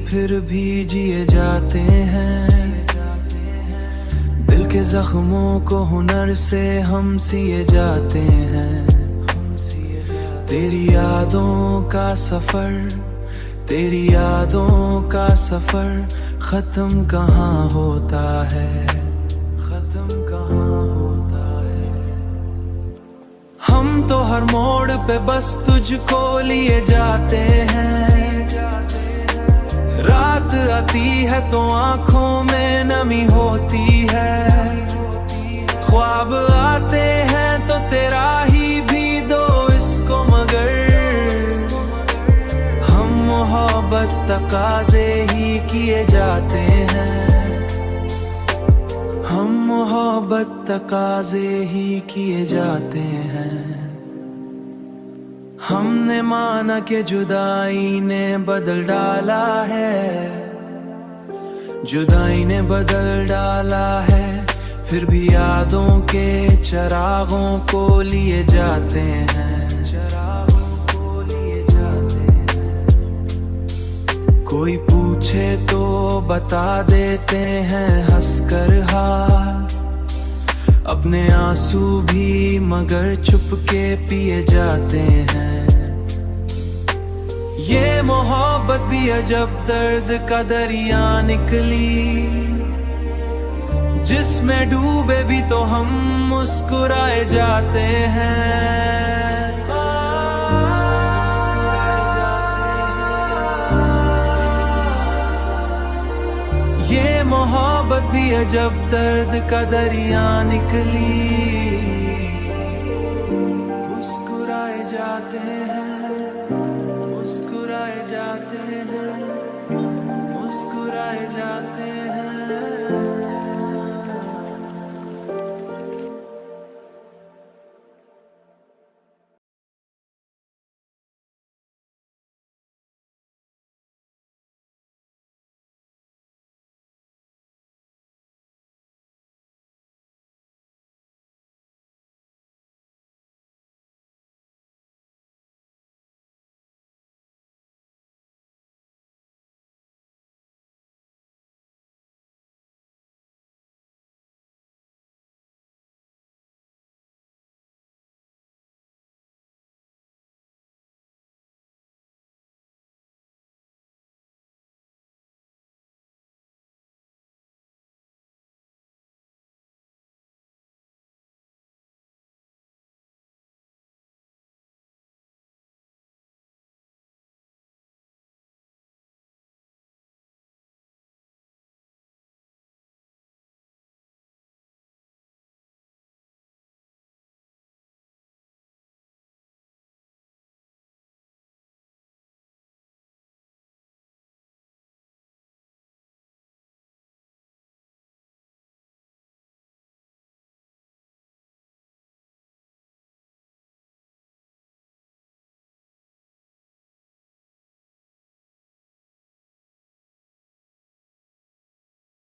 फिर भी जिए जाते हैं। दिल के जख्मों को हुनर से हम सिए जाते हैं। तेरी यादों का सफर, तेरी यादों का सफर खत्म कहाँ होता है, खत्म कहाँ होता है। हम तो हर मोड़ पे बस तुझको लिए जाते हैं। रात आती है तो आंखों में नमी होती है। ख्वाब आते हैं तो तेरा ही भी दो इसको, मगर हम मोहब्बत तकाज़े ही किए जाते हैं। हम मोहब्बत तकाज़े ही किए जाते हैं। हमने माना कि जुदाई ने बदल डाला है, जुदाई ने बदल डाला है। फिर भी यादों के चरागों को लिए जाते हैं, चरागों को लिए जाते हैं। कोई पूछे तो बता देते हैं हंसकर हाल, अपने आंसू भी मगर चुपके पिए जाते हैं। ये मोहब्बत भी अजब दर्द का दरिया निकली, जिसमें डूबे भी तो हम मुस्कुराए जाते हैं। मुस्कुराए जाते हैं। ये मोहब्बत भी अजब दर्द का दरिया निकली, मुस्कुराए जाते